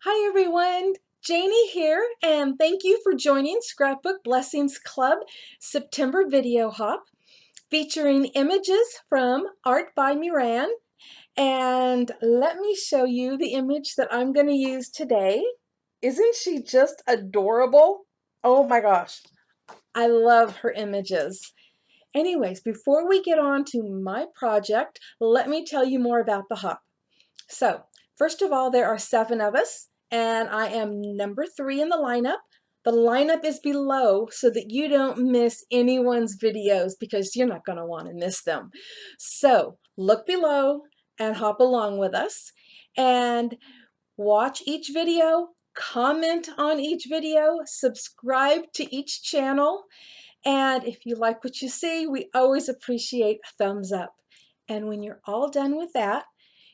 Hi everyone, Janie here, and thank you for joining Scrapbook Blessings Club September video hop featuring images from Artbymiran. And let me show you the image that I'm going to use today. Isn't she just adorable? Oh my gosh, I love her images. Anyways, before we get on to my project, let me tell you more about the hop. So, first of all, there are 7 of us, and I am number 3 in the lineup. The lineup is below so that you don't miss anyone's videos because you're not going to want to miss them. So, look below and hop along with us and watch each video, comment on each video, subscribe to each channel, and if you like what you see, we always appreciate a thumbs up. And when you're all done with that,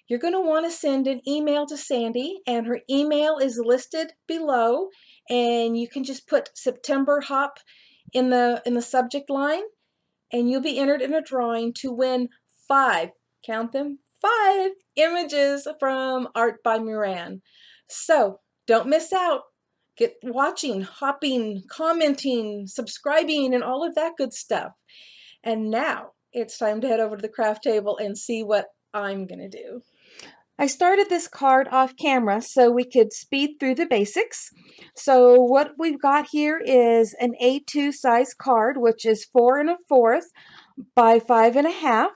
you're going to want to send an email to Sandy, and her email is listed below, and you can just put September Hop in the subject line, and you'll be entered in a drawing to win 5, count them, 5 images from Artbymiran. So don't miss out. Get watching, hopping, commenting, subscribing, and all of that good stuff. And now it's time to head over to the craft table and see what I'm going to do. I started this card off camera so we could speed through the basics. So what we've got here is an A2 size card, which is 4 1/4 by 5 1/2.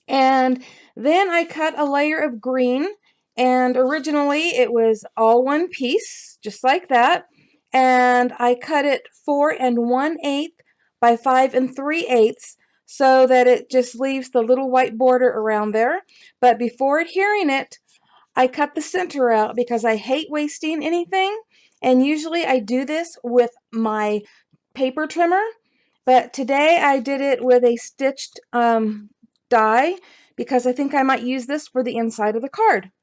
And then I cut a layer of green, and originally it was all one piece, just like that. And I cut it 4 1/8 by 5 3/8 so that it just leaves the little white border around there. But before adhering it, I cut the center out because I hate wasting anything. And usually I do this with my paper trimmer, but today I did it with a stitched die because I think I might use this for the inside of the card.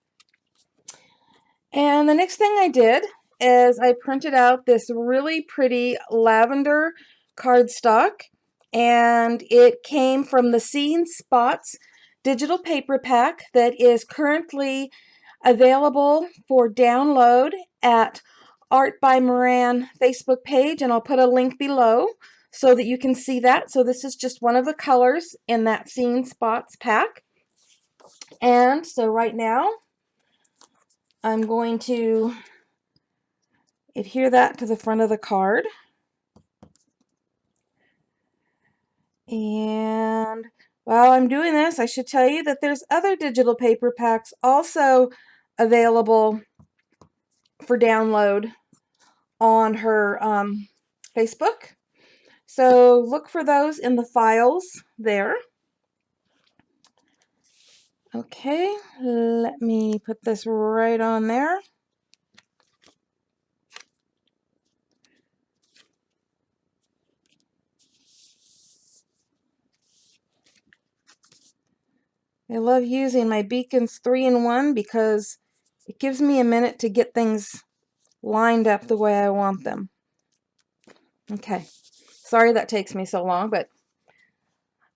And the next thing I did is I printed out this really pretty lavender cardstock, and it came from the Scene Spots digital paper pack that is currently available for download at Artbymiran Facebook page, and I'll put a link below so that you can see that. So this is just one of the colors in that Scene Spots pack. And so right now I'm going to adhere that to the front of the card. And while I'm doing this, I should tell you that there's other digital paper packs also available for download on her Facebook. So look for those in the files there. Okay, let me put this right on there. I love using my Beacons 3-in-1 because it gives me a minute to get things lined up the way I want them. Okay, sorry that takes me so long, but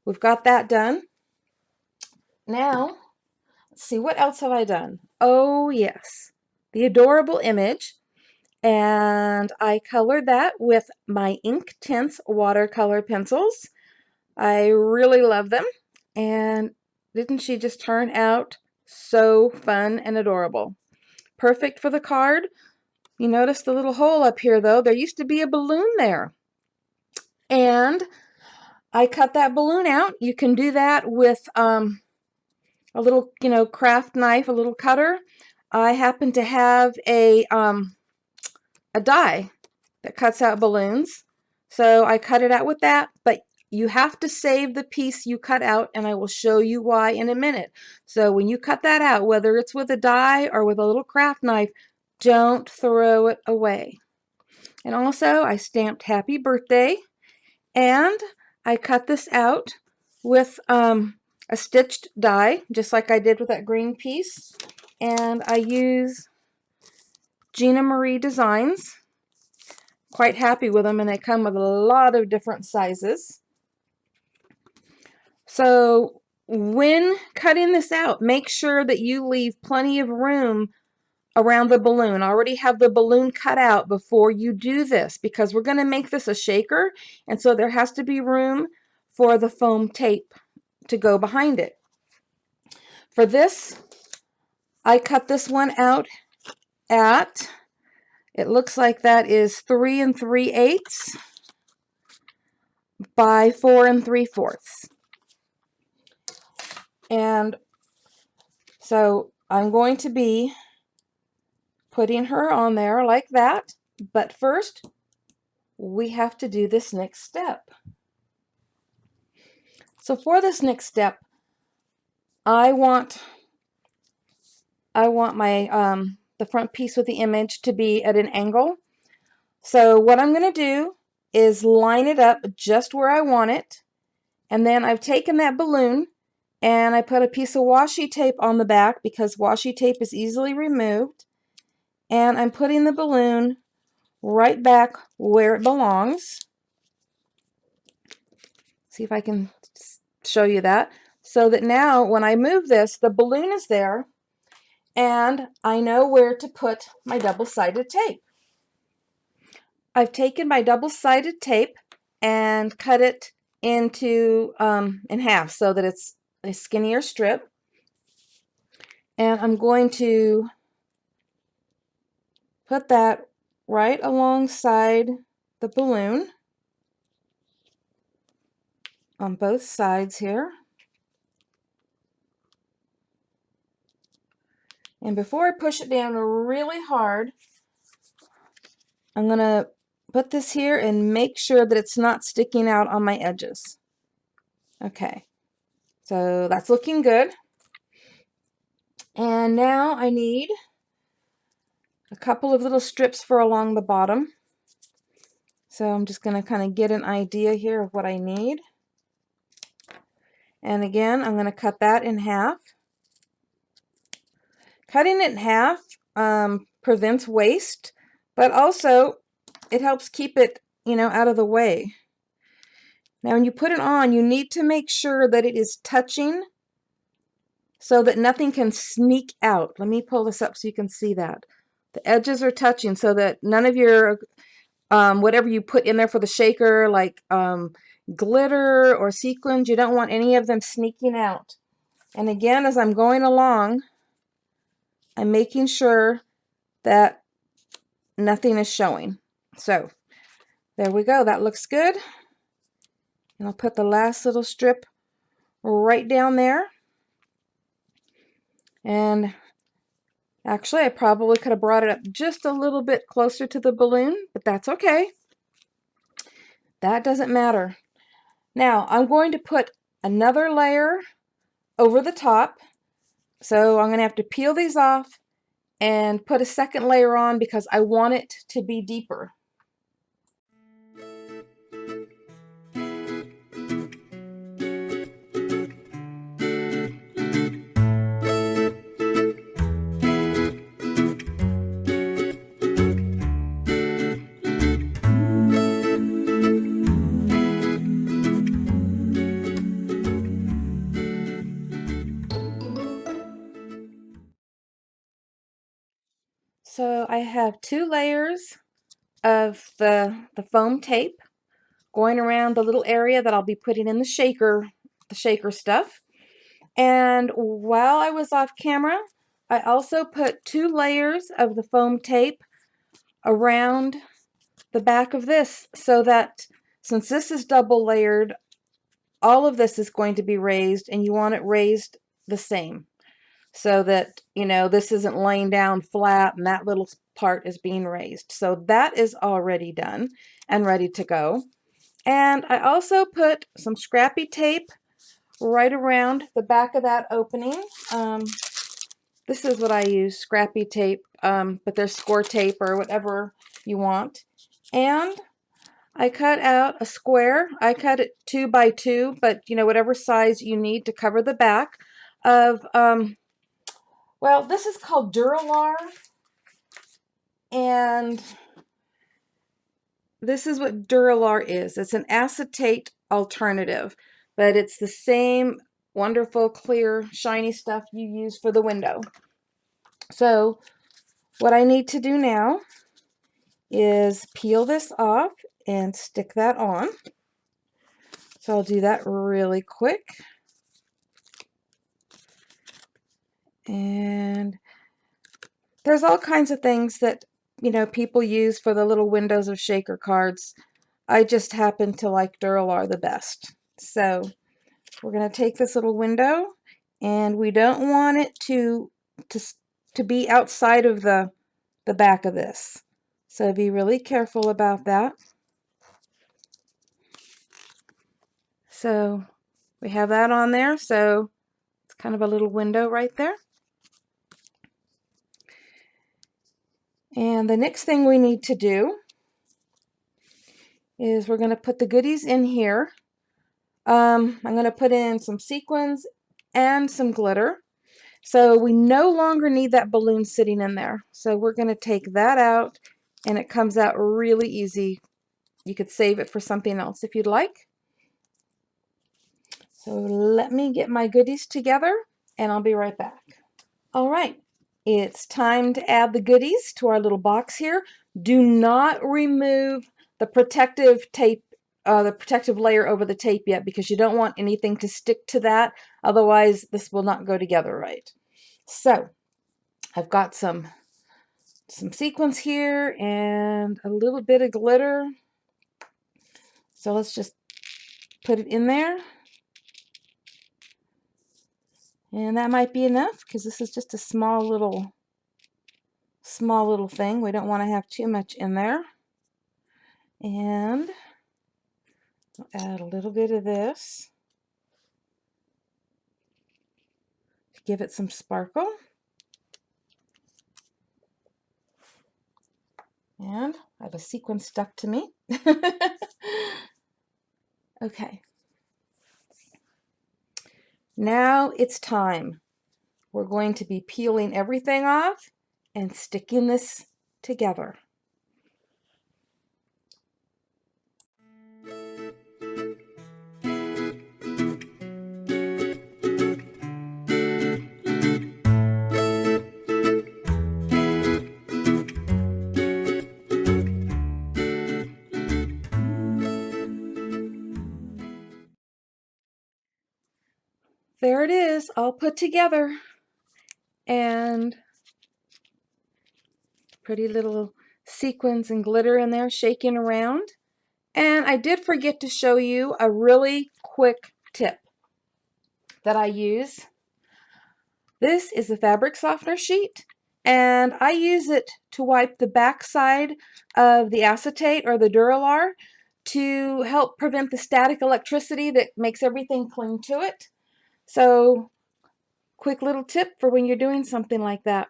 we've got that done. Now, let's see, what else have I done? Oh yes, the adorable image. And I colored that with my Inktense watercolor pencils. I really love them. And didn't she just turn out so fun and adorable? Perfect for the card. You notice the little hole up here though. There used to be a balloon there. And I cut that balloon out. You can do that with a little, craft knife, a little cutter. I happen to have a die that cuts out balloons, so I cut it out with that, but you have to save the piece you cut out, and I will show you why in a minute. So when you cut that out, whether it's with a die or with a little craft knife, don't throw it away. And also I stamped happy birthday, and I cut this out with a stitched die, just like I did with that green piece, and I use Gina Marie Designs. Quite happy with them, and they come with a lot of different sizes. So when cutting this out, make sure that you leave plenty of room around the balloon. Already have the balloon cut out before you do this, because we're going to make this a shaker, and so there has to be room for the foam tape to go behind it. For this, I cut this one out at, it looks like that is 3 3/8 by 4 3/4. And so I'm going to be putting her on there like that, but first we have to do this next step. So for this next step, I want my the front piece with the image to be at an angle. So what I'm going to do is line it up just where I want it, and then I've taken that balloon and I put a piece of washi tape on the back, because washi tape is easily removed, and I'm putting the balloon right back where it belongs. See if I can show you that, so that now when I move this, the balloon is there and I know where to put my double-sided tape. I've taken my double-sided tape and cut it into in half so that it's a skinnier strip, and I'm going to put that right alongside the balloon on both sides here. And before I push it down really hard, I'm going to put this here and make sure that it's not sticking out on my edges. Okay, so that's looking good. And now I need a couple of little strips for along the bottom. So I'm just going to kind of get an idea here of what I need. And again, I'm going to cut that in half. Cutting it in half prevents waste, but also it helps keep it, out of the way. Now when you put it on, you need to make sure that it is touching so that nothing can sneak out. Let me pull this up so you can see that. The edges are touching so that none of your whatever you put in there for the shaker, like glitter or sequins, you don't want any of them sneaking out. And again, as I'm going along, I'm making sure that nothing is showing. So there we go. That looks good. And I'll put the last little strip right down there. And actually, I probably could have brought it up just a little bit closer to the balloon, but that's okay. That doesn't matter. Now, I'm going to put another layer over the top. So I'm going to have to peel these off and put a second layer on because I want it to be deeper. So I have 2 layers of the foam tape going around the little area that I'll be putting in the shaker stuff. And while I was off camera, I also put 2 layers of the foam tape around the back of this, so that since this is double layered, all of this is going to be raised, and you want it raised the same, so that this isn't laying down flat and that little part is being raised. So that is already done and ready to go. And I also put some scrappy tape right around the back of that opening. This is what I use, scrappy tape, but there's score tape or whatever you want. And I cut out a square. I cut it 2 by 2, but whatever size you need to cover the back of, well, this is called Duralar, and this is what Duralar is. It's an acetate alternative, but it's the same wonderful, clear, shiny stuff you use for the window. So what I need to do now is peel this off and stick that on. So I'll do that really quick. And there's all kinds of things that, you know, people use for the little windows of shaker cards. I just happen to like Duralar the best. So we're going to take this little window, and we don't want it to be outside of the back of this. So be really careful about that. So we have that on there, so it's kind of a little window right there. And the next thing we need to do is we're going to put the goodies in here. I'm going to put in some sequins and some glitter. So we no longer need that balloon sitting in there. So we're going to take that out, and it comes out really easy. You could save it for something else if you'd like. So let me get my goodies together, and I'll be right back. All right, it's time to add the goodies to our little box here. Do not remove the protective tape, the protective layer over the tape yet, because you don't want anything to stick to that. Otherwise, this will not go together right. So I've got some sequins here and a little bit of glitter. So let's just put it in there. And that might be enough, because this is just a small little thing. We don't want to have too much in there. And I'll add a little bit of this to give it some sparkle. And I have a sequin stuck to me. Okay. Now it's time. We're going to be peeling everything off and sticking this together. There it is, all put together, and pretty little sequins and glitter in there shaking around. And I did forget to show you a really quick tip that I use. This is a fabric softener sheet, and I use it to wipe the back side of the acetate or the Duralar to help prevent the static electricity that makes everything cling to it. So, quick little tip for when you're doing something like that.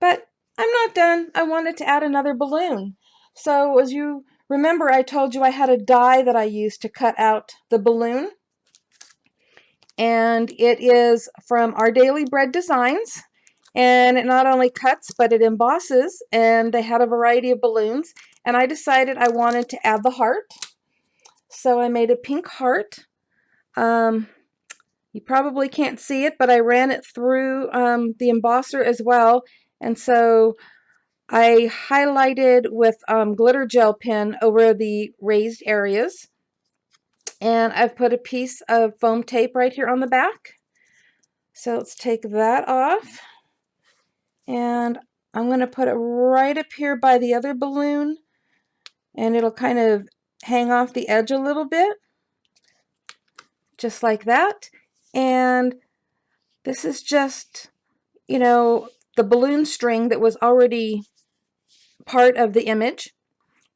But I'm not done. I wanted to add another balloon. So as you remember, I told you I had a die that I used to cut out the balloon. And it is from Our Daily Bread Designs. And it not only cuts, but it embosses. And they had a variety of balloons. And I decided I wanted to add the heart. So I made a pink heart. You probably can't see it, but I ran it through the embosser as well. And so I highlighted with glitter gel pen over the raised areas. And I've put a piece of foam tape right here on the back. So let's take that off. And I'm going to put it right up here by the other balloon. And it'll kind of hang off the edge a little bit. Just like that. And this is just, you know, the balloon string that was already part of the image.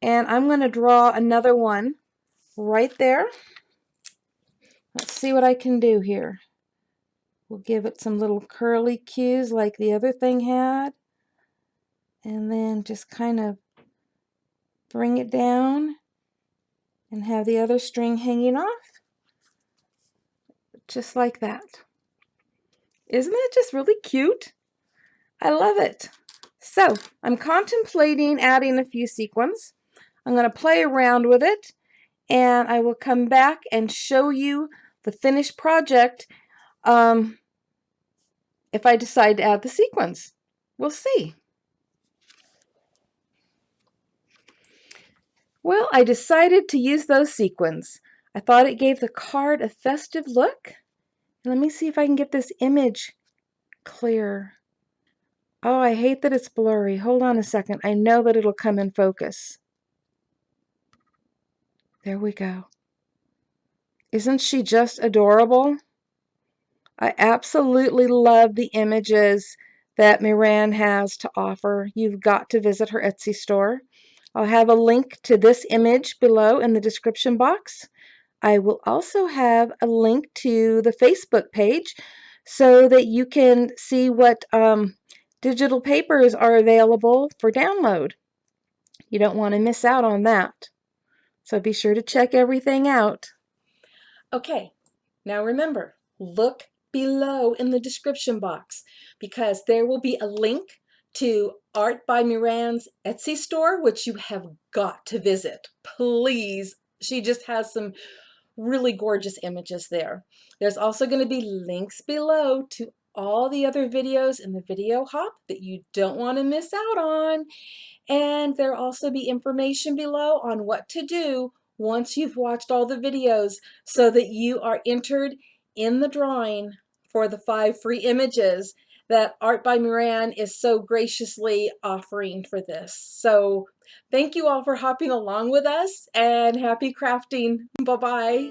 And I'm going to draw another one right there. Let's see what I can do here. We'll give it some little curly cues like the other thing had. And then just kind of bring it down and have the other string hanging off. Just like that. Isn't that just really cute? I love it. So I'm contemplating adding a few sequins. I'm going to play around with it, and I will come back and show you the finished project if I decide to add the sequins. We'll see. Well, I decided to use those sequins. I thought it gave the card a festive look. Let me see if I can get this image clear. Oh, I hate that it's blurry. Hold on a second. I know that it'll come in focus. There we go. Isn't she just adorable? I absolutely love the images that Miran has to offer. You've got to visit her Etsy store. I'll have a link to this image below in the description box. I will also have a link to the Facebook page so that you can see what digital papers are available for download. You don't want to miss out on that. So be sure to check everything out. Okay, now remember, look below in the description box because there will be a link to Art by Miran's Etsy store, which you have got to visit. Please, she just has some really gorgeous images there. There's also going to be links below to all the other videos in the video hop that you don't want to miss out on. And there'll also be information below on what to do once you've watched all the videos so that you are entered in the drawing for the 5 free images that Art by Miran is so graciously offering for this. So thank you all for hopping along with us and happy crafting. Bye-bye.